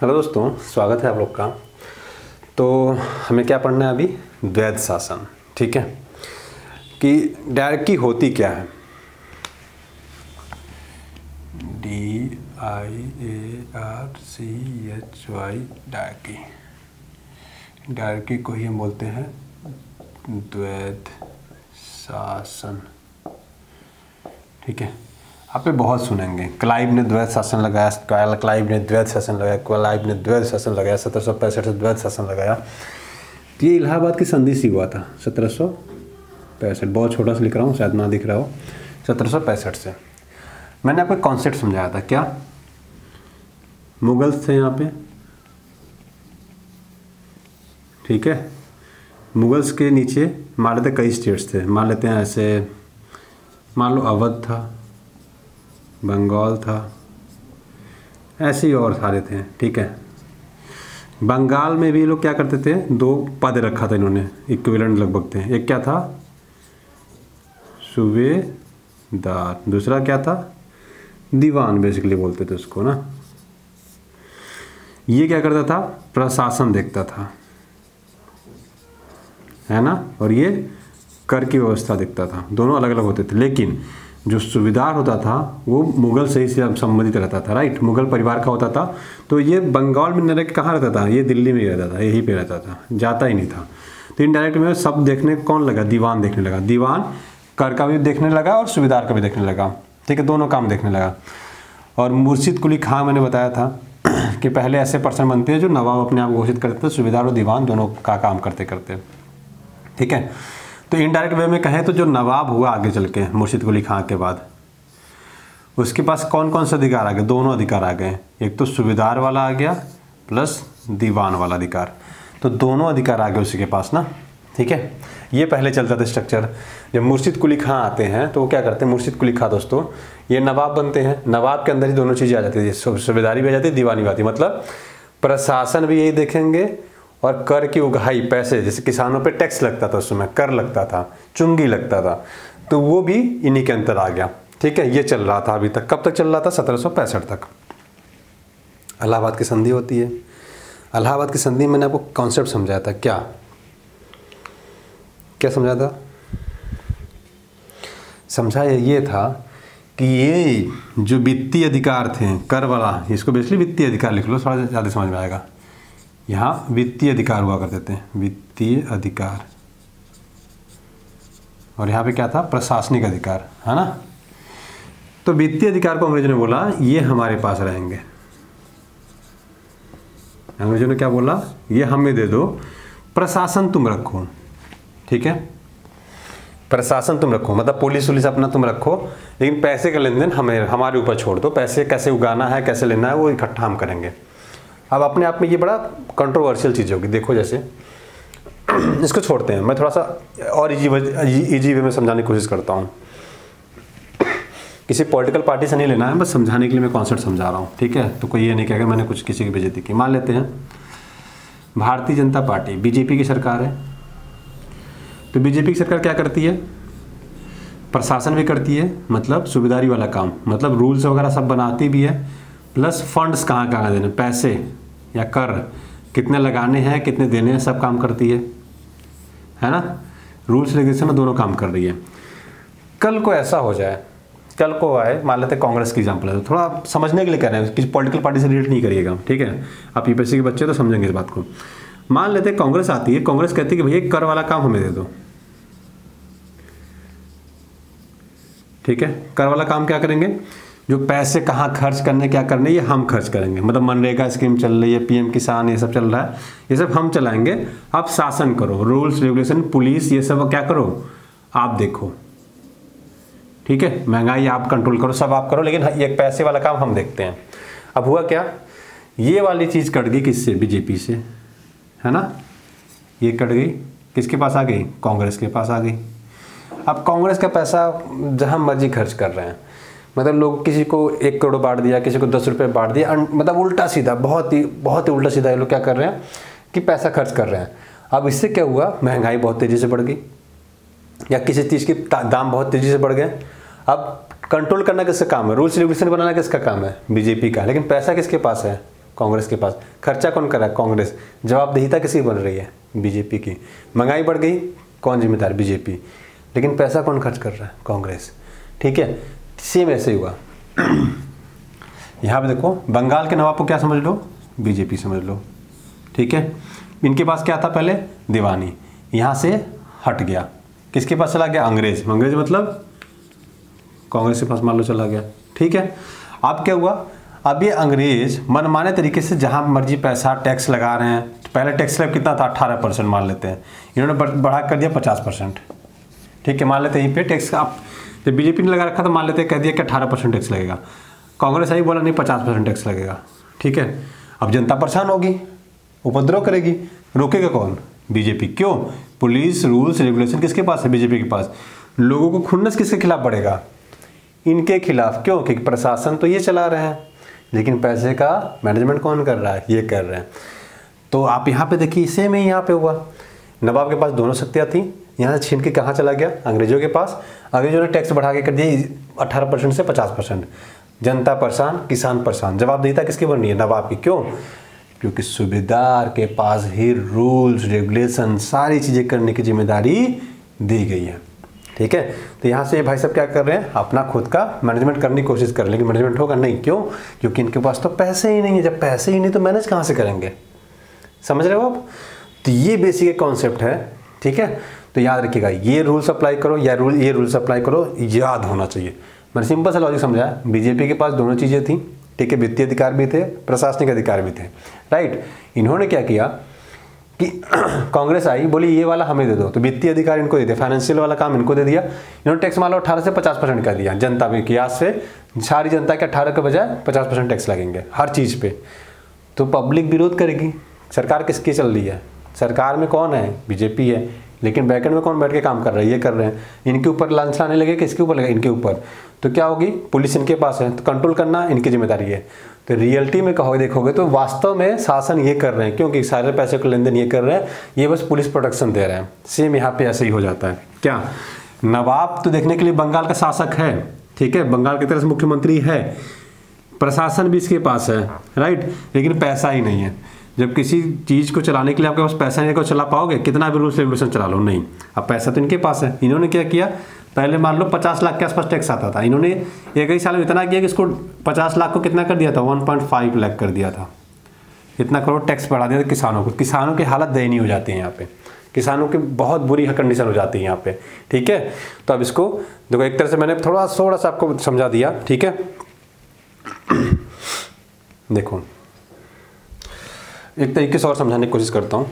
Hello दोस्तों, स्वागत है आप लोग का। तो हमें क्या पढ़ना है अभी? द्वैध शासन। ठीक है, कि डायरकी होती क्या है? DIARCHY dyarchy. डायरकी को ही हम बोलते हैं द्वैध शासन। ठीक है, आप पे बहुत सुनेंगे क्लाइव ने द्वैध शासन लगाया, क्लाइव ने द्वैध शासन लगाया, क्लाइव ने द्वैध शासन लगाया, 1765 से द्वैध शासन लगाया। तो ये इलाहाबाद की संधि से हुआ था 1765। बहुत छोटा सा लिख रहा हूँ, शायद ना दिख रहा हो। 1765 से मैंने आपको कॉन्सेप्ट समझाया था। क्या? मुगल्स थे यहाँ पे, ठीक है। मुगल्स के नीचे मान लेते कई स्टेट्स थे, मान लेते हैं ऐसे, मान लो अवध था, बंगाल था, ऐसे ही और सारे थे। ठीक है, बंगाल में भी लोग क्या करते थे, दो पद रखा था इन्होंने, इक्विवेलेंट लगभग थे। एक क्या था? सूबेदार। दूसरा क्या था? दीवान, बेसिकली बोलते थे उसको ना। ये क्या करता था? प्रशासन देखता था, है ना, और ये कर की व्यवस्था देखता था। दोनों अलग अलग होते थे, लेकिन जो सूबेदार होता था वो मुगल से ही संबंधित रहता था, राइट, मुगल परिवार का होता था। तो ये बंगाल में न रह के कहाँ रहता था? ये दिल्ली में ही रहता था, यहीं पे रहता था, जाता ही नहीं था। तो इनडायरेक्ट में सब देखने कौन लगा? दीवान देखने लगा। दीवान कर का भी देखने लगा और सूबेदार का भी देखने लगा। ठीक है, दोनों काम देखने लगा। और मुर्शिद कुली खां मैंने बताया था कि पहले ऐसे पर्सन बनते हैं जो नवाब अपने आप घोषित करते थे, सूबेदार और दीवान दोनों का काम करते करते। ठीक है, तो इनडायरेक्ट वे में कहें तो जो नवाब हुआ आगे चल के मुर्शिद कुली खां के बाद, उसके पास कौन कौन से अधिकार आ गए? दोनों अधिकार आ गए। एक तो सूबेदार वाला आ गया प्लस दीवान वाला अधिकार, तो दोनों अधिकार आ गए उसी के पास ना। ठीक है, ये पहले चलता था स्ट्रक्चर। जब मुर्शिद कुली खां आते हैं तो वो क्या करते हैं? मुर्शिद कुली खां दोस्तों ये नवाब बनते हैं। नवाब के अंदर ही दोनों चीज़ें आ जाती है, सूबेदारी भी आ जाती है, दीवानी भी आती है। मतलब प्रशासन भी यही देखेंगे और कर की उगाही, पैसे, जैसे किसानों पे टैक्स लगता था उस समय, कर लगता था, चुंगी लगता था, तो वो भी इन्हीं के अंतर आ गया। ठीक है, ये चल रहा था अभी तक। कब तक चल रहा था? 1765 तक। इलाहाबाद की संधि होती है। इलाहाबाद की संधि मैंने आपको कॉन्सेप्ट समझाया था। क्या क्या समझा था? समझाया ये था कि ये जो वित्तीय अधिकार थे, कर वाला, इसको बेसिकली वित्तीय अधिकार लिख लो, थोड़ा ज़्यादा समझ में आएगा। यहाँ वित्तीय अधिकार हुआ करते थे, वित्तीय अधिकार, और यहाँ पे क्या था? प्रशासनिक अधिकार, है ना। तो वित्तीय अधिकार को अंग्रेजों ने बोला ये हमारे पास रहेंगे। अंग्रेजों ने क्या बोला? ये हमें दे दो, प्रशासन तुम रखो। ठीक है, प्रशासन तुम रखो, मतलब पुलिस वुलिस अपना तुम रखो, लेकिन पैसे का लेन देन हमें, हमारे ऊपर छोड़ दो। पैसे कैसे उगाना है, कैसे लेना है, वो इकट्ठा हम करेंगे। अब अपने आप में ये बड़ा कंट्रोवर्शियल चीज़ होगी। देखो, जैसे इसको छोड़ते हैं, मैं थोड़ा सा और इजी वे में समझाने की कोशिश करता हूँ। किसी पॉलिटिकल पार्टी से नहीं लेना है, बस समझाने के लिए मैं कॉन्सेप्ट समझा रहा हूँ। ठीक है, तो कोई ये नहीं कहेगा मैंने कुछ किसी की बेइज्जती की। मान लेते हैं भारतीय जनता पार्टी, बीजेपी की सरकार है। तो बीजेपी की सरकार क्या करती है? प्रशासन भी करती है, मतलब सूबेदारी वाला काम, मतलब रूल्स वगैरह सब बनाती भी है, प्लस फंड्स कहाँ कहाँ देने, पैसे या कर कितने लगाने हैं, कितने देने हैं, सब काम करती है ना। रूल्स रेगुलेशन में दोनों काम कर रही है। कल को ऐसा हो जाए, कल को आए, मान लेते हैं कांग्रेस की एग्जाम्पल है, तो थोड़ा समझने के लिए कह रहे हैं, किसी पॉलिटिकल पार्टी से रिलेट नहीं करिएगा। ठीक है, आप यूपीएससी के बच्चे तो समझेंगे इस बात को। मान लेते हैं कांग्रेस आती है, कांग्रेस कहती है कि भैया कर वाला काम हमें दे दो। ठीक है, कर वाला काम क्या करेंगे? जो पैसे कहाँ खर्च करने, क्या करने, ये हम खर्च करेंगे। मतलब मनरेगा स्कीम चल रही है, पीएम किसान, ये सब चल रहा है, ये सब हम चलाएंगे। आप शासन करो, रूल्स रेगुलेशन, पुलिस, ये सब क्या करो, आप देखो। ठीक है, महंगाई आप कंट्रोल करो, सब आप करो, लेकिन ये पैसे वाला काम हम देखते हैं। अब हुआ क्या? ये वाली चीज़ कट गई किससे? बीजेपी से, है ना। ये कट गई, किसके पास आ गई? कांग्रेस के पास आ गई। अब कांग्रेस का पैसा जहाँ मर्जी खर्च कर रहे हैं, मतलब लोग, किसी को 1 करोड़ बांट दिया, किसी को 10 रुपये बांट दिया, मतलब उल्टा सीधा, बहुत ही उल्टा सीधा ये लोग क्या कर रहे हैं कि पैसा खर्च कर रहे हैं। अब इससे क्या हुआ? महंगाई बहुत तेज़ी से बढ़ गई, या किसी चीज़ के दाम बहुत तेज़ी से बढ़ गए। अब कंट्रोल करना किसका काम है? रूल्स रेगुलेशन बनाना किसका काम है? बीजेपी का। लेकिन पैसा किसके पास है? कांग्रेस के पास। खर्चा कौन कर रहा है? कांग्रेस। जवाबदेहिता किसकी बन रही है? बीजेपी की। महंगाई बढ़ गई, कौन जिम्मेदार? बीजेपी। लेकिन पैसा कौन खर्च कर रहा है? कांग्रेस। ठीक है, सेम ऐसे ही हुआ। यहाँ पे देखो, बंगाल के नवाब को क्या समझ लो? बीजेपी समझ लो। ठीक है, इनके पास क्या था पहले? दीवानी। यहाँ से हट गया, किसके पास चला गया? अंग्रेज। अंग्रेज मतलब कांग्रेस के पास मान लो चला गया। ठीक है, अब क्या हुआ? अब ये अंग्रेज मनमाने तरीके से जहाँ मर्जी पैसा टैक्स लगा रहे हैं। पहले टैक्स स्लैब कितना था? 18% मान लेते हैं, इन्होंने बढ़ा कर दिया 50%। ठीक है, मान लेते हैं यहीं पे टैक्स आप जब बीजेपी ने लगा रखा तो मान लेते हैं कह दिया कि 18% टैक्स लगेगा। कांग्रेस आई बोला नहीं 50% टैक्स लगेगा। ठीक है, अब जनता परेशान होगी, उपद्रव करेगी, रोकेगा कौन? बीजेपी। क्यों? पुलिस रूल्स रेगुलेशन किसके पास है? बीजेपी के पास। लोगों को खुन्नस किसके खिलाफ बढ़ेगा? इनके खिलाफ। क्यों? क्योंकि प्रशासन तो ये चला रहे हैं, लेकिन पैसे का मैनेजमेंट कौन कर रहा है? ये कर रहे हैं। तो आप यहाँ पे देखिए, सेम ही यहाँ पे हुआ। नवाब के पास दोनों शक्तियाँ थी, यहाँ से छीन के कहाँ चला गया? अंग्रेजों के पास। अंग्रेजों ने टैक्स बढ़ा के कर दिया 18% से 50%। जनता परेशान, किसान परेशान। जवाबदेहिता किसकी बन रही है? नवाब की। क्यों? क्योंकि सूबेदार के पास ही रूल्स रेगुलेशन सारी चीज़ें करने की जिम्मेदारी दी गई है। ठीक है, तो यहाँ से भाई साहब क्या कर रहे हैं? अपना खुद का मैनेजमेंट करने की कोशिश कर रहे हैं, लेकिन मैनेजमेंट होगा नहीं। क्यों? क्योंकि इनके पास तो पैसे ही नहीं है। जब पैसे ही नहीं तो मैनेज कहाँ से करेंगे? समझ रहे हो आप? तो ये बेसिक कॉन्सेप्ट है। ठीक है, तो याद रखिएगा, ये रूल्स अप्लाई करो या ये रूल्स अप्लाई करो, याद होना चाहिए। मैंने सिंपल सा लॉजिक समझाया। बीजेपी के पास दोनों चीज़ें थी। ठीक है, वित्तीय अधिकार भी थे, प्रशासनिक अधिकार भी थे। राइट, इन्होंने क्या किया कि कांग्रेस आई, बोली ये वाला हमें दे दो, तो वित्तीय अधिकार इनको दे दिया, फाइनेंशियल वाला काम इनको दे दिया। इन्होंने टैक्स मान लो 18 से 50% कर दिया। जनता में कि आज से सारी जनता के 18 के बजाय 50% टैक्स लगेंगे हर चीज़ पे। तो पब्लिक विरोध करेगी। सरकार किसकी चल रही है? सरकार में कौन है? बीजेपी है। लेकिन बैकएंड में कौन बैठ के काम कर रहा है? ये कर रहे हैं। इनके ऊपर लांछ आने लगे, किसके ऊपर लगे? इनके ऊपर। तो क्या होगी? पुलिस इनके पास है, तो कंट्रोल करना इनकी जिम्मेदारी है। तो रियलिटी में कहोगे, देखोगे तो वास्तव में शासन ये कर रहे हैं, क्योंकि सारे पैसे को लेन देन ये कर रहे हैं, ये बस पुलिस प्रोटेक्शन दे रहे हैं। सेम यहाँ पे ऐसे ही हो जाता है। क्या नवाब तो देखने के लिए बंगाल का शासक है, ठीक है, बंगाल की तरफ से मुख्यमंत्री है, प्रशासन भी इसके पास है, राइट, लेकिन पैसा ही नहीं है। जब किसी चीज़ को चलाने के लिए आपके पास पैसा नहीं है, को चला पाओगे? कितना भी रूल्स रेगुलेशन चला लो, नहीं। अब पैसा तो इनके पास है। इन्होंने क्या किया? पहले मान लो 50 लाख के आसपास टैक्स आता था, इन्होंने एक ही साल में इतना किया कि इसको 50 लाख को कितना कर दिया था? 1.5 लाख कर दिया था। इतना करोड़ टैक्स बढ़ा दिया था किसानों को। किसानों की हालत दयनीय हो जाती है यहाँ पे। किसानों की बहुत बुरी कंडीशन हो जाती है यहाँ पे। ठीक है, तो अब इसको देखो, एक तरह से मैंने थोड़ा सा आपको समझा दिया। ठीक है, देखो एक तरीके से और समझाने की कोशिश करता हूँ।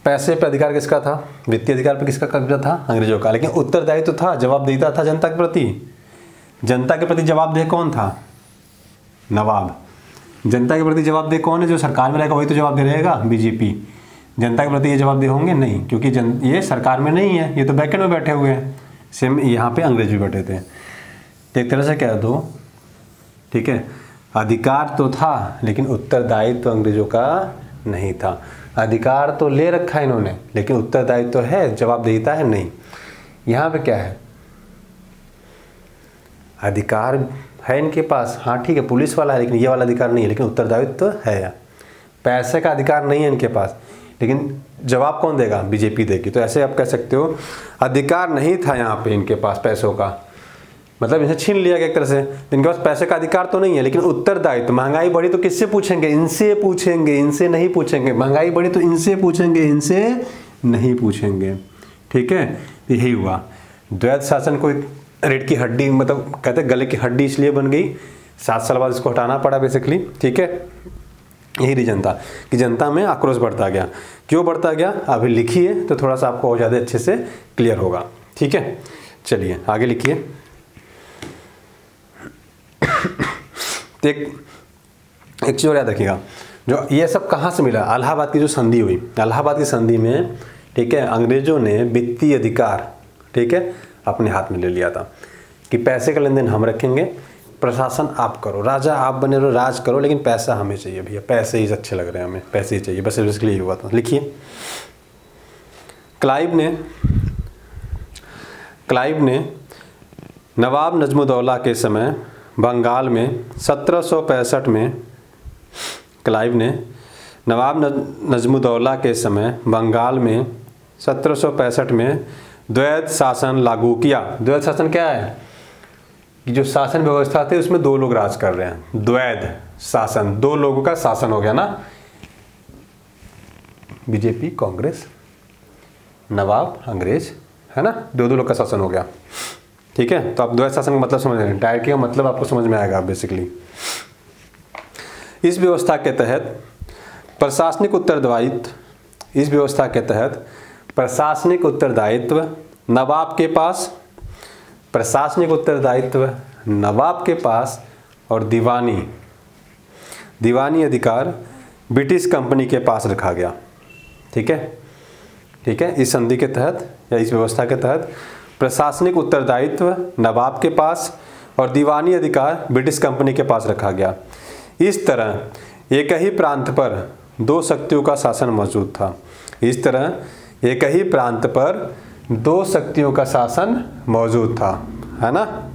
पैसे पे अधिकार किसका था? वित्तीय अधिकार पे किसका कब्जा था? अंग्रेजों का। लेकिन उत्तरदायित्व था, जवाबदेहिता था जनता के प्रति। जनता के प्रति जवाबदेह कौन था? नवाब। जनता के प्रति जवाबदेह कौन है? जो सरकार में रहेगा वही तो जवाबदेह रहेगा, बीजेपी। जनता के प्रति ये जवाबदेह होंगे? नहीं, क्योंकि ये सरकार में नहीं है, ये तो बैकेंड में बैठे हुए हैं। सेम यहाँ पे अंग्रेज भी बैठे थे। तो एक तरह से कह दो, ठीक है, अधिकार तो था लेकिन उत्तरदायित्व अंग्रेजों का नहीं था। अधिकार तो ले रखा है इन्होंने, लेकिन उत्तरदायित्व तो है, जवाबदेहिता है नहीं। यहाँ पे क्या है? अधिकार है इनके पास, हाँ ठीक है, पुलिस वाला है, लेकिन ये वाला अधिकार नहीं है, लेकिन उत्तरदायित्व तो है। पैसे का अधिकार नहीं है इनके पास, लेकिन जवाब कौन देगा? बीजेपी देगी। तो ऐसे आप कह सकते हो अधिकार नहीं था यहाँ पे इनके पास पैसों का, मतलब इसे छीन लिया गया एक तरह से। इनके पास पैसे का अधिकार तो नहीं है, लेकिन उत्तरदायित्व। महंगाई बढ़ी तो किससे पूछेंगे? इनसे पूछेंगे, इनसे नहीं पूछेंगे। महंगाई बढ़ी तो इनसे पूछेंगे, इनसे नहीं पूछेंगे। ठीक है, यही हुआ। द्वैध शासन को रीढ़ की हड्डी, मतलब कहते गले की हड्डी इसलिए बन गई, 7 साल बाद इसको हटाना पड़ा बेसिकली। ठीक है, यही रीजन था कि जनता में आक्रोश बढ़ता गया। क्यों बढ़ता गया? अभी लिखिए तो थोड़ा सा आपको और ज़्यादा अच्छे से क्लियर होगा। ठीक है, चलिए आगे लिखिए। तो एक चीज़ और याद रखिएगा, जो ये सब कहाँ से मिला? इलाहाबाद की जो संधि हुई, इलाहाबाद की संधि में, ठीक है, अंग्रेजों ने वित्तीय अधिकार, ठीक है, अपने हाथ में ले लिया था कि पैसे का लेन देन हम रखेंगे, प्रशासन आप करो, राजा आप बने रहो, राज करो, लेकिन पैसा हमें चाहिए भैया, पैसे ही अच्छे लग रहे हैं हमें, पैसे ही चाहिए, बस इसलिए हुआ था। लिखिए, क्लाइव ने नवाब नजमुद्दौला के समय बंगाल में 1765 में क्लाइव ने नवाब नजमुद्दौला के समय बंगाल में 1765 में द्वैध शासन लागू किया। द्वैध शासन क्या है कि जो शासन व्यवस्था थी उसमें दो लोग राज कर रहे हैं। द्वैध शासन, दो लोगों का शासन हो गया ना, बीजेपी कांग्रेस, नवाब अंग्रेज, है ना, दो लोग का शासन हो गया। ठीक है, तो आप द्वैध शासन का मतलब समझ रहे हैं, डायरेक्टली का मतलब आपको समझ में आएगा बेसिकली। इस व्यवस्था के तहत प्रशासनिक उत्तरदायित्व, इस व्यवस्था के तहत प्रशासनिक उत्तरदायित्व नवाब के पास, प्रशासनिक उत्तरदायित्व नवाब के पास और दीवानी अधिकार ब्रिटिश कंपनी के पास रखा गया। ठीक है, ठीक है, इस संधि के तहत या इस व्यवस्था के तहत प्रशासनिक उत्तरदायित्व नवाब के पास और दीवानी अधिकार ब्रिटिश कंपनी के पास रखा गया। इस तरह एक ही प्रांत पर दो शक्तियों का शासन मौजूद था। इस तरह एक ही प्रांत पर दो शक्तियों का शासन मौजूद था, है ना।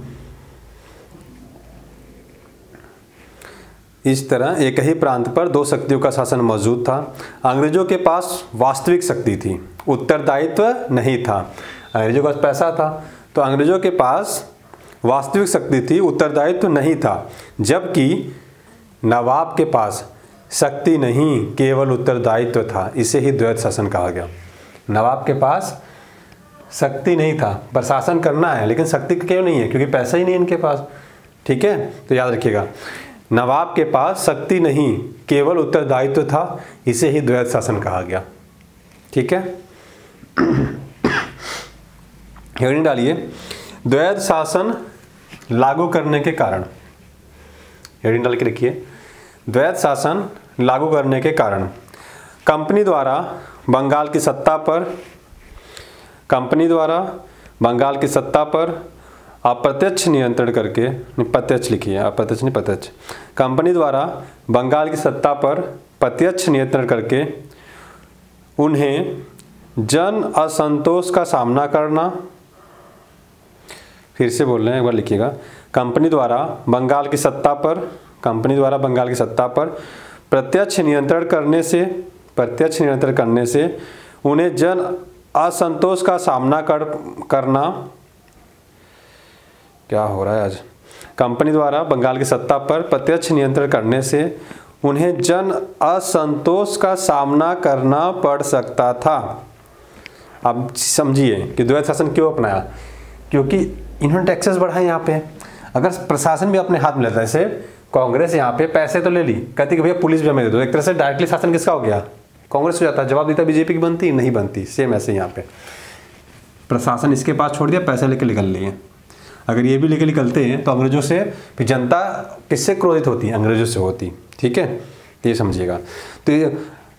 इस तरह एक ही प्रांत पर दो शक्तियों का शासन मौजूद था। अंग्रेजों के पास वास्तविक शक्ति थी, उत्तरदायित्व नहीं था। अंग्रेजों के पास पैसा था तो अंग्रेजों के पास वास्तविक शक्ति थी, उत्तरदायित्व नहीं था। जबकि नवाब के पास शक्ति नहीं, केवल उत्तरदायित्व था। इसे ही द्वैध शासन कहा गया। नवाब के पास शक्ति नहीं था, प्रशासन करना है लेकिन शक्ति क्यों नहीं है, क्योंकि पैसा ही नहीं इनके पास। ठीक है, तो याद रखिएगा, नवाब के पास शक्ति नहीं, केवल उत्तरदायित्व था। इसे ही द्वैध शासन कहा गया। ठीक है, हेडिंग डालिए, द्वैध शासन लागू करने के कारण। हेडिंग डाल के रखिए, द्वैध शासन लागू करने के कारण कंपनी द्वारा बंगाल की सत्ता पर, कंपनी द्वारा बंगाल की सत्ता पर अप्रत्यक्ष नियंत्रण करके, प्रत्यक्ष लिखिए, अप्रत्यक्ष नहीं प्रत्यक्ष, कंपनी द्वारा बंगाल की सत्ता पर प्रत्यक्ष नियंत्रण करके उन्हें जन असंतोष का सामना करना, फिर से बोल रहे हैं, एक बार लिखिएगा, कंपनी द्वारा बंगाल की सत्ता पर, कंपनी द्वारा बंगाल की सत्ता पर प्रत्यक्ष नियंत्रण करने से उन्हें जन असंतोष का सामना करना, क्या हो रहा है आज, कंपनी द्वारा बंगाल की सत्ता पर प्रत्यक्ष नियंत्रण करने से उन्हें जन असंतोष का सामना करना पड़ सकता था। अब समझिए कि द्वैध शासन क्यों अपनाया, क्योंकि इन्होंने टैक्सेस बढ़ाए। यहाँ पे अगर प्रशासन भी अपने हाथ में लेता है, जैसे कांग्रेस यहाँ पे पैसे तो ले ली, कहती कि भैया पुलिस भी हमें दे दो, एक तरह से डायरेक्टली शासन किसका हो गया, कांग्रेस हो जाता है। जवाब देता बीजेपी की बनती नहीं बनती। सेम ऐसे यहाँ पे प्रशासन इसके पास छोड़ दिया, पैसे लेके निकल लिए। अगर ये भी लेके निकलते हैं तो अंग्रेजों से फिर जनता किससे क्रोधित होती है, अंग्रेजों से होती। ठीक है, तो ये समझिएगा। तो ये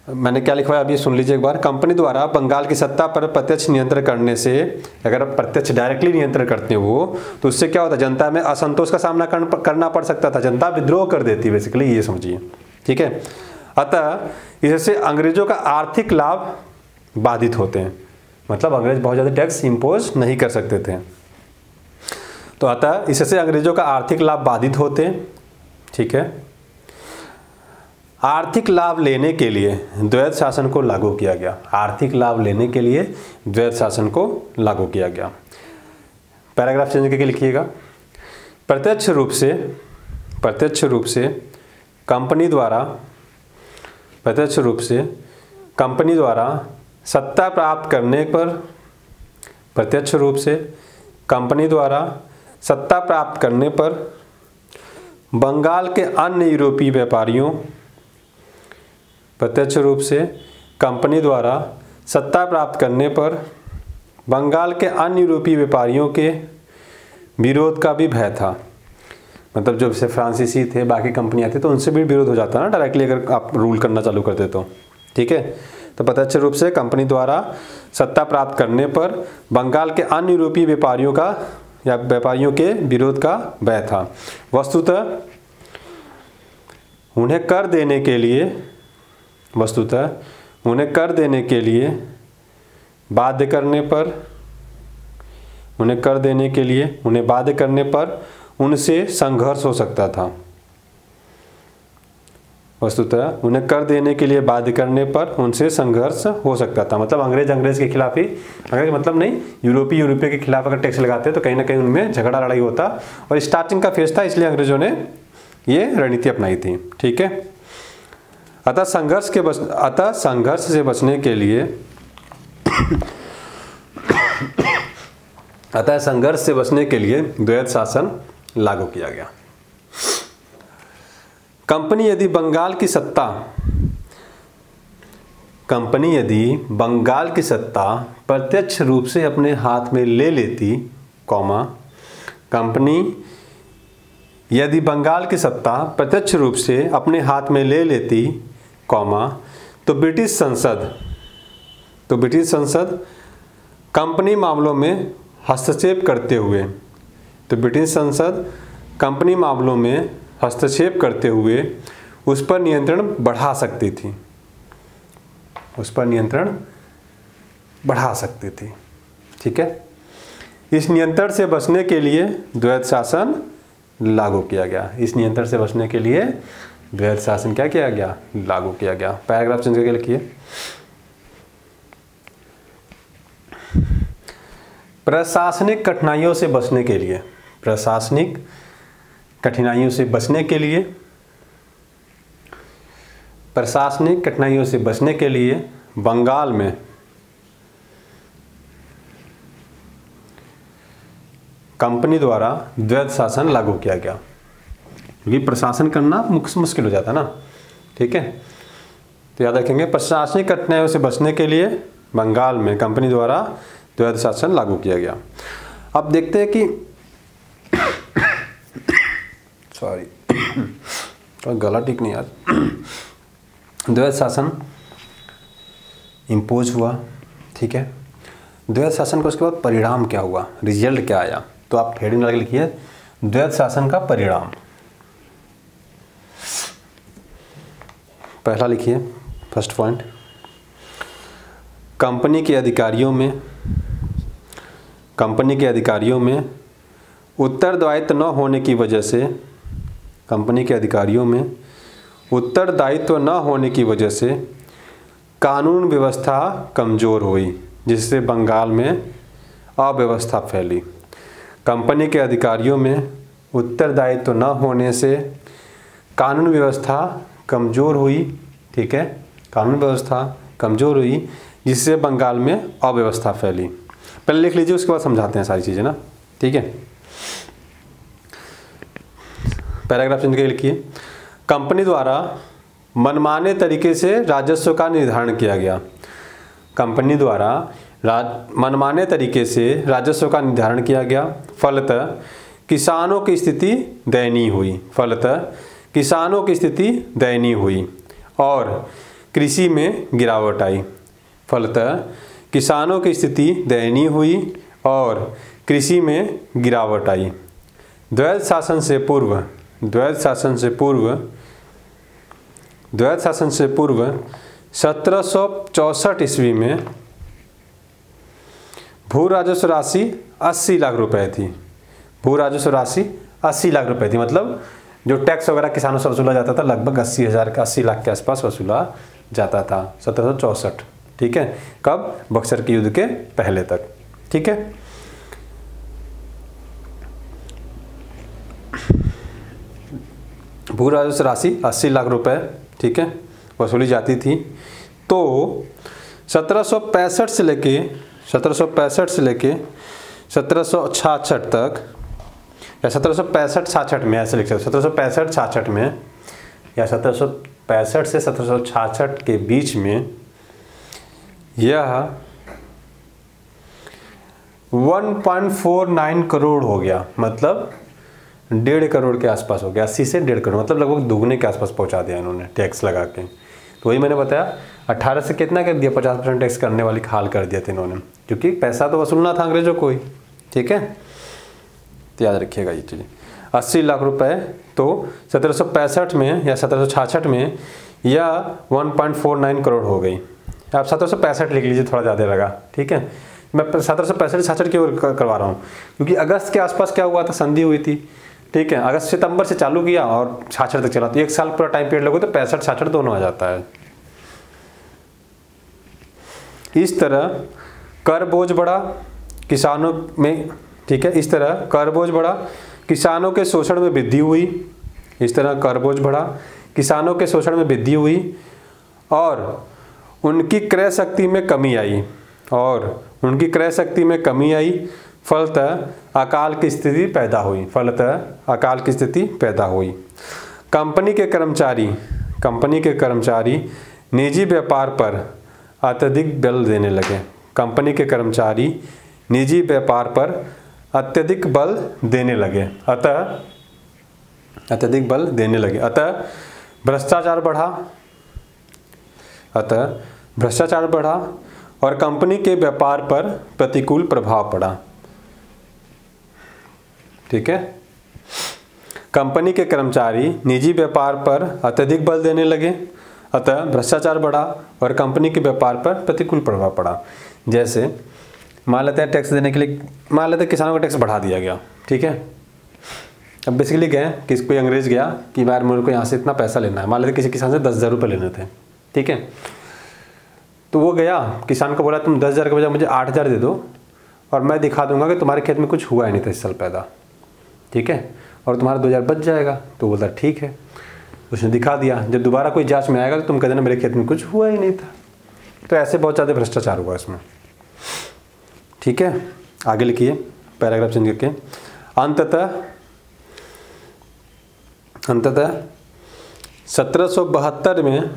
मैंने क्या लिखवाया अभी सुन लीजिए एक बार। कंपनी द्वारा बंगाल की सत्ता पर प्रत्यक्ष नियंत्रण करने से, अगर प्रत्यक्ष डायरेक्टली नियंत्रण करते हैं वो, तो उससे क्या होता है, जनता में असंतोष का सामना करना पड़ सकता था, जनता विद्रोह कर देती बेसिकली, ये समझिए। ठीक है, अतः इससे अंग्रेजों का आर्थिक लाभ बाधित होते हैं, मतलब अंग्रेज बहुत ज़्यादा टैक्स इम्पोज नहीं कर सकते थे। तो अतः इससे अंग्रेजों का आर्थिक लाभ बाधित होते। ठीक है, आर्थिक लाभ लेने के लिए द्वैध शासन को लागू किया गया। आर्थिक लाभ लेने के लिए द्वैध शासन को लागू किया गया। पैराग्राफ चेंज करके लिखिएगा, प्रत्यक्ष रूप से कंपनी द्वारा सत्ता प्राप्त करने पर, प्रत्यक्ष रूप से कंपनी द्वारा सत्ता प्राप्त करने पर बंगाल के अन्य यूरोपीय व्यापारियों, प्रत्यक्ष रूप से कंपनी द्वारा सत्ता प्राप्त करने पर बंगाल के अन्य यूरोपीय व्यापारियों के विरोध का भी भय था। मतलब जो जैसे फ्रांसीसी थे, बाकी कंपनियां थी, तो उनसे भी विरोध हो जाता ना डायरेक्टली अगर आप रूल करना चालू करते तो। ठीक है, तो प्रत्यक्ष रूप से कंपनी द्वारा सत्ता प्राप्त करने पर बंगाल के अन्य यूरोपीय व्यापारियों का या व्यापारियों के विरोध का भय था। वस्तुतः उन्हें कर देने के लिए बाध्य करने पर उनसे संघर्ष हो सकता था। वस्तुतः उन्हें कर देने के लिए बाध्य करने पर उनसे संघर्ष हो सकता था। मतलब अंग्रेज के खिलाफ ही, अंग्रेज मतलब नहीं, यूरोपीय के खिलाफ अगर टैक्स लगाते तो कहीं ना कहीं उनमें झगड़ा लड़ाई होता, और स्टार्टिंग का फेज था, इसलिए अंग्रेजों ने ये रणनीति अपनाई थी। ठीक है। अतः संघर्ष से बचने के लिए द्वैध शासन लागू किया गया। कंपनी यदि बंगाल की सत्ता प्रत्यक्ष रूप से अपने हाथ में ले लेती, कंपनी यदि बंगाल की सत्ता प्रत्यक्ष रूप से अपने हाथ में ले लेती, तो ब्रिटिश संसद कंपनी मामलों में हस्तक्षेप करते हुए उस पर नियंत्रण बढ़ा सकती थी। ठीक है। इस नियंत्रण से बचने के लिए द्वैध शासन लागू किया गया। लागू किया गया। पैराग्राफ चेंज करके लिखिए। प्रशासनिक कठिनाइयों से बचने के लिए बंगाल में कंपनी द्वारा द्वैध शासन लागू किया गया, क्योंकि प्रशासन करना मुश्किल हो जाता ना। ठीक है। तो याद रखेंगे, प्रशासनिक कठिनाइयों से बचने के लिए बंगाल में कंपनी द्वारा द्वैध शासन लागू किया गया। अब देखते हैं कि सॉरी तो गला ठीक नहीं आज। द्वैध शासन इम्पोज हुआ। ठीक है। द्वैध शासन का उसके बाद परिणाम क्या हुआ, रिजल्ट क्या आया, तो आप हेडिंग लगा के लिखिए द्वैध शासन का परिणाम। पहला लिखिए, फर्स्ट पॉइंट, कंपनी के अधिकारियों में उत्तरदायित्व न होने की वजह से कानून व्यवस्था कमज़ोर हुई, जिससे बंगाल में अव्यवस्था फैली। कंपनी के अधिकारियों में उत्तरदायित्व न होने से कानून व्यवस्था कमज़ोर हुई। ठीक है। कानून व्यवस्था कमज़ोर हुई, जिससे बंगाल में अव्यवस्था फैली। पहले लिख लीजिए, उसके बाद समझाते हैं सारी चीज़ें ना। ठीक है। पैराग्राफ चेंज करके लिखिए। कंपनी द्वारा मनमाने तरीके से राजस्व का निर्धारण किया गया। कंपनी द्वारा मनमाने तरीके से राजस्व का निर्धारण किया गया। फलतः किसानों की स्थिति दयनीय हुई और कृषि में गिरावट आई। द्वैध शासन से पूर्व 1764 ईस्वी में भू राजस्व राशि 80 लाख रुपए थी। मतलब जो टैक्स वगैरह किसानों से वसूला जाता था लगभग 80 लाख के आसपास वसूला जाता था 1764। ठीक है। कब? बक्सर के युद्ध के पहले तक। ठीक है। भू राजस्व राशि 80 लाख रुपए, ठीक है, वसूली जाती थी। तो 1765 से लेके 1766 तक, या 1765-66 में ऐसे लिख सकते, 1765-66 में या 1765 से 1766 के बीच में यह 1.49 करोड़ हो गया। मतलब 1.5 करोड़ के आसपास हो गया। 80 से 1.5 करोड़, मतलब लगभग दुगने के आसपास पहुंचा दिया इन्होंने टैक्स लगा के। तो वही मैंने बताया, 18 से कितना कर दिया, 50% टैक्स करने वाली हाल कर दिया था इन्होंने, क्योंकि पैसा तो वसूलना था अंग्रेजों को ही। ठीक है। तो याद रखिएगा ये चीज़। 80 लाख रुपए तो 1765 में या 1766 में यह 1.49 करोड़ हो गई। आप 1765 लिख लीजिए, थोड़ा ज़्यादा लगा। ठीक है। मैं 1765-66 की ओर करवा रहा हूँ, क्योंकि अगस्त के आसपास क्या हुआ था, संधि हुई थी। ठीक है, अगस्त सितंबर से चालू किया और 66 तक चला, तो 1 साल पूरा टाइम पीरियड लगो तो 65-66 दोनों आ जाता है। इस तरह कर बोझ बढ़ा किसानों में, ठीक है, इस तरह कर बोझ बढ़ा, किसानों के शोषण में वृद्धि हुई। इस तरह कर बोझ बढ़ा, किसानों के शोषण में वृद्धि हुई और उनकी क्रय शक्ति में कमी आई, और उनकी क्रय शक्ति में कमी आई। फलतः अकाल की स्थिति पैदा हुई, फलतः अकाल की स्थिति पैदा हुई। कंपनी के कर्मचारी निजी व्यापार पर अत्यधिक बल देने लगे। कंपनी के कर्मचारी निजी व्यापार पर अत्यधिक बल देने लगे, अत्यधिक बल देने लगे। अतः भ्रष्टाचार बढ़ा और कंपनी के व्यापार पर प्रतिकूल प्रभाव पड़ा। ठीक है, कंपनी के कर्मचारी निजी व्यापार पर अत्यधिक बल देने लगे, अतः भ्रष्टाचार बढ़ा और कंपनी के व्यापार पर प्रतिकूल प्रभाव पड़ा। जैसे मान लेते हैं टैक्स देने के लिए, मान लेते हैं किसानों का टैक्स बढ़ा दिया गया, ठीक है। अब बेसिकली गए कि कोई अंग्रेज गया कि यार मेरे को यहाँ से इतना पैसा लेना है, मान लेते किसी किसान से 10,000 रुपये लेने थे, ठीक है। तो वो गया, किसान को बोला तुम 10,000 के बजाय मुझे 8,000 दे दो और मैं दिखा दूंगा कि तुम्हारे खेत में कुछ हुआ ही नहीं था इस साल पैदा, ठीक है, और तुम्हारा 2,000 बच जाएगा। तो बोला ठीक है, उसने दिखा दिया। जब दोबारा कोई जांच में आएगा तो तुम कह देना मेरे खेत में कुछ हुआ ही नहीं था। तो ऐसे बहुत ज़्यादा भ्रष्टाचार हुआ इसमें, ठीक है। आगे लिखिए पैराग्राफ चेंज करके। अंततः 1772 में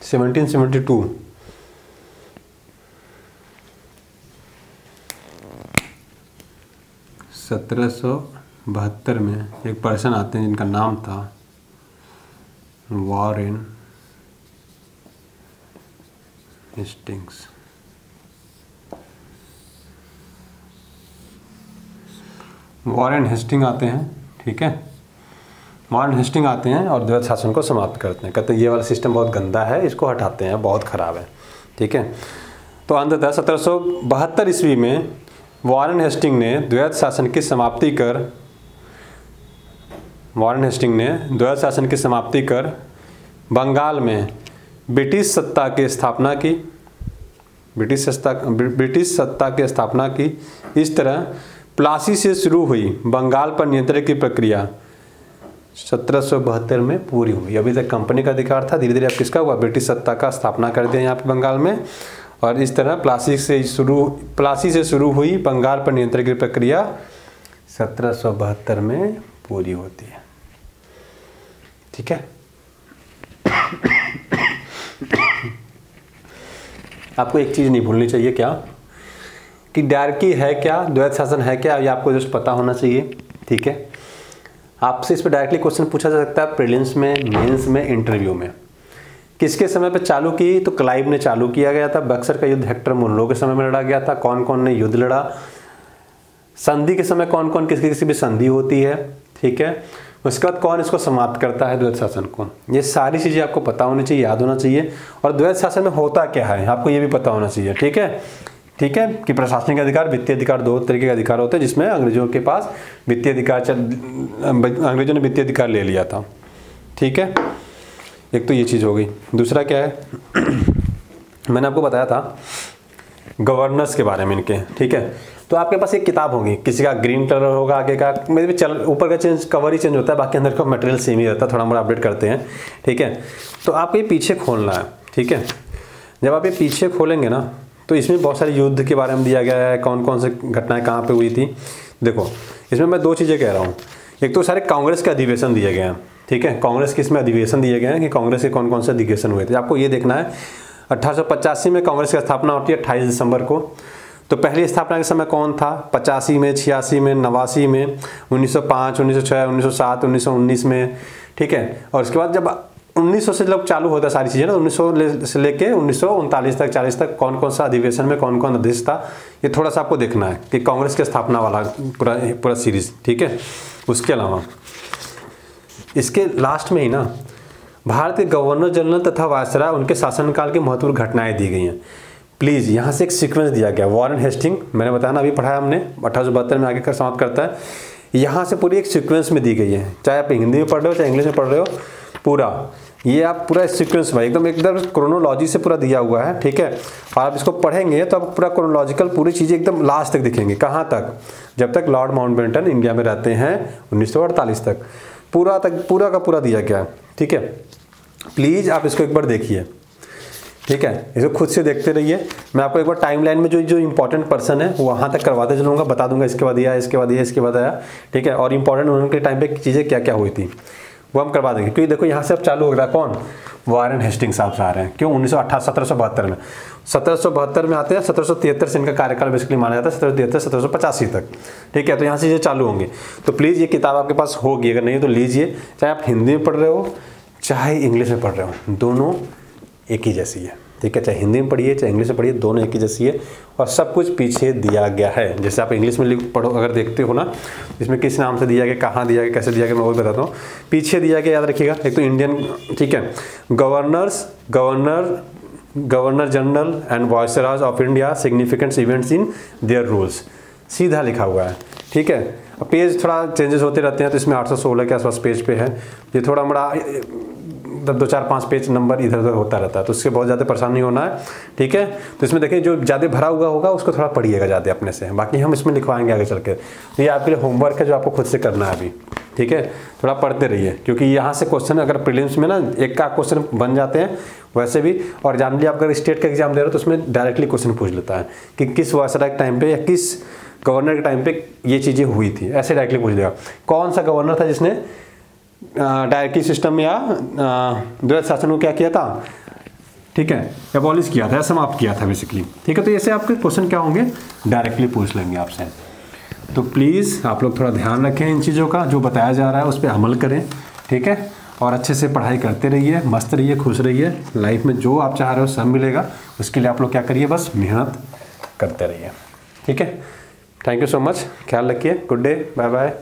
1772 1772 में एक पर्सन आते हैं जिनका नाम था वॉरेन हेस्टिंग्स। वॉरेन हेस्टिंग आते हैं, ठीक है, वॉरेन हेस्टिंग आते हैं और द्वैध शासन को समाप्त करते हैं। कहते हैं ये वाला सिस्टम बहुत गंदा है, इसको हटाते हैं, बहुत ख़राब है, ठीक है। तो अंततः 1772 ईस्वी में वॉरेन हेस्टिंग ने द्वैध शासन की समाप्ति कर बंगाल में ब्रिटिश सत्ता की स्थापना की। इस तरह प्लासी से शुरू हुई बंगाल पर नियंत्रण की प्रक्रिया 1772 में पूरी हुई। अभी तक कंपनी का अधिकार था, धीरे धीरे अब किसका हुआ, ब्रिटिश सत्ता का स्थापना कर दिया यहाँ पे बंगाल में। और इस तरह प्लासी से शुरू हुई बंगाल पर नियंत्रण की प्रक्रिया 1772 में पूरी होती है, ठीक है। आपको एक चीज़ नहीं भूलनी चाहिए, क्या कि डायरकी है क्या, द्वैध शासन है क्या, ये आपको जस्ट पता होना चाहिए, ठीक है। आपसे इस पर डायरेक्टली क्वेश्चन पूछा जा सकता है प्रीलिम्स में, मेंस में, इंटरव्यू में। किसके समय पे चालू की, तो क्लाइव ने चालू किया गया था। बक्सर का युद्ध हेक्टर मुनरो के समय में लड़ा गया था। कौन कौन ने युद्ध लड़ा, संधि के समय कौन कौन किसी भी संधि होती है, ठीक है। उसके बाद कौन इसको समाप्त करता है द्वैध शासन को, ये सारी चीज़ें आपको पता होनी चाहिए, याद होना चाहिए। और द्वैध शासन में होता क्या है आपको ये भी पता होना चाहिए, ठीक है, ठीक है। कि प्रशासनिक अधिकार, वित्तीय अधिकार, दो तरीके के अधिकार होते हैं, जिसमें अंग्रेजों के पास वित्तीय अधिकार, अंग्रेजों ने वित्तीय अधिकार ले लिया था, ठीक है। एक तो ये चीज़ हो गई। दूसरा क्या है, मैंने आपको बताया था गवर्नर्स के बारे में इनके, ठीक है। तो आपके पास एक किताब होगी, किसी का ग्रीन कलर होगा, आगे का मेरे भी ऊपर का चेंज, कवर ही चेंज होता है, बाकी अंदर का मटेरियल सेम ही रहता है, थोड़ा मोड़ा अपडेट करते हैं, ठीक है। तो आपको ये पीछे खोलना है, ठीक है। जब आप ये पीछे खोलेंगे ना तो इसमें बहुत सारे युद्ध के बारे में दिया गया है, कौन कौन से घटनाएं कहाँ पे हुई थी। देखो इसमें मैं दो चीज़ें कह रहा हूँ, एक तो सारे कांग्रेस के अधिवेशन दिए गए हैं, ठीक है। कांग्रेस के इसमें अधिवेशन दिए गए हैं कि कांग्रेस के कौन कौन से अधिवेशन हुए थे, आपको ये देखना है। 1885 में कांग्रेस की स्थापना होती है 28 दिसंबर को। तो पहली स्थापना के समय कौन था, 85 में, 86 में, 89 में, 1905, 1906, 1907, 1919 में, ठीक है। और उसके बाद जब 1900 से जब चालू होता है सारी चीज़ें ना, 1900 से लेके 1939 तक, 40 तक कौन कौन सा अधिवेशन में कौन कौन अध्यक्ष था, ये थोड़ा सा आपको देखना है कि कांग्रेस की स्थापना वाला पूरा सीरीज, ठीक है। उसके अलावा इसके लास्ट में ही ना भारत के गवर्नर जनरल तथा वायसराय उनके शासनकाल की महत्वपूर्ण घटनाएं दी गई हैं। प्लीज़ यहाँ से एक सीक्वेंस दिया गया, वॉरेन हेस्टिंग मैंने बताया ना, अभी पढ़ाया हमने, 1872 में आगे कर समाप्त करता है। यहाँ से पूरी एक सीक्वेंस में दी गई है, चाहे आप हिंदी में पढ़ रहे हो चाहे इंग्लिश में पढ़ रहे हो, पूरा ये आप पूरा सीक्वेंस में एकदम एकदम क्रोनोलॉजी से पूरा दिया हुआ है, ठीक है। और आप इसको पढ़ेंगे तो आप पूरा क्रोनोलॉजिकल पूरी चीज़ें एकदम लास्ट तक दिखेंगे। कहाँ तक? जब तक लॉर्ड माउंटबेटन इंडिया में रहते हैं 1948 तक, पूरा का पूरा दिया गया है, ठीक है। प्लीज़ आप इसको एक बार देखिए, ठीक है, इसको खुद से देखते रहिए। मैं आपको एक बार टाइमलाइन में जो इंपॉर्टेंट पर्सन है वो वहाँ तक करवाते चलूँगा, बता दूंगा इसके बाद आया, इसके बाद ये, इसके बाद आया, ठीक है। और इंपॉर्टेंट उनके टाइम पे चीज़ें क्या क्या हुई थी वो हम करवा देंगे। क्योंकि देखो यहाँ से अब चालू हो रहा है कौन? वारेन हेस्टिंग्स साहब आ रहे हैं। क्यों? 1772 में, 1772 में आते हैं। 1773 से इनका कार्यकाल बेसिकली माना जाता है, 1773 1785 तक, ठीक है। तो यहाँ से ये चालू होंगे। तो प्लीज़ ये किताब आपके पास होगी, अगर नहीं तो लीजिए। चाहे आप हिंदी में पढ़ रहे हो चाहे इंग्लिश में पढ़ रहे हो, दोनों एक ही जैसी है, ठीक है। चाहे हिंदी में पढ़िए चाहे इंग्लिश में पढ़िए, दोनों एक ही जैसी है। और सब कुछ पीछे दिया गया है। जैसे आप इंग्लिश में पढ़ो, अगर देखते हो ना, इसमें किस नाम से दिया गया, कहाँ दिया गया, कैसे दिया गया, मैं वो बताता हूँ। पीछे दिया गया, याद रखिएगा, एक तो इंडियन, ठीक है, governor general and viceroys of India significant events in their rules, सीधा लिखा हुआ है, ठीक है। पेज थोड़ा चेंजेस होते रहते हैं, तो इसमें 816 के आसपास पेज पे है। ये थोड़ा बड़ा 2 4 5 पेज नंबर इधर उधर होता रहता है, तो उससे बहुत ज़्यादा परेशान नहीं होना है, ठीक है। तो इसमें देखिए जो ज़्यादा भरा हुआ होगा उसको थोड़ा पढ़िएगा ज़्यादा अपने से, बाकी हम इसमें लिखवाएंगे आगे चल के। तो ये आपके लिए होमवर्क है जो आपको खुद से करना है अभी, ठीक है। थोड़ा पढ़ते रहिए, क्योंकि यहाँ से क्वेश्चन अगर प्रीलिम्स में ना एक का क्वेश्चन बन जाते हैं वैसे भी। और जान लीजिए आप अगर स्टेट का एग्जाम दे रहे हो तो उसमें डायरेक्टली क्वेश्चन पूछ लेता है कि किस वायसराय के टाइम पे या किस गवर्नर के टाइम पे ये चीज़ें हुई थी, ऐसे डायरेक्टली पूछ देगा। कौन सा गवर्नर था जिसने डायरेक्टली सिस्टम या द्वैत शासन को क्या किया था, ठीक है, एबॉलिश किया था या समाप्त किया था बेसिकली, ठीक है। तो ऐसे आपके क्वेश्चन क्या होंगे, डायरेक्टली पूछ लेंगे आपसे। तो प्लीज़ आप लोग थोड़ा ध्यान रखें इन चीज़ों का, जो बताया जा रहा है उस पर अमल करें, ठीक है। और अच्छे से पढ़ाई करते रहिए, मस्त रहिए, खुश रहिए। लाइफ में जो आप चाह रहे हो सब मिलेगा, उसके लिए आप लोग क्या करिए, बस मेहनत करते रहिए, ठीक है। थैंक यू सो मच, ख्याल रखिए, गुड डे, बाय बाय।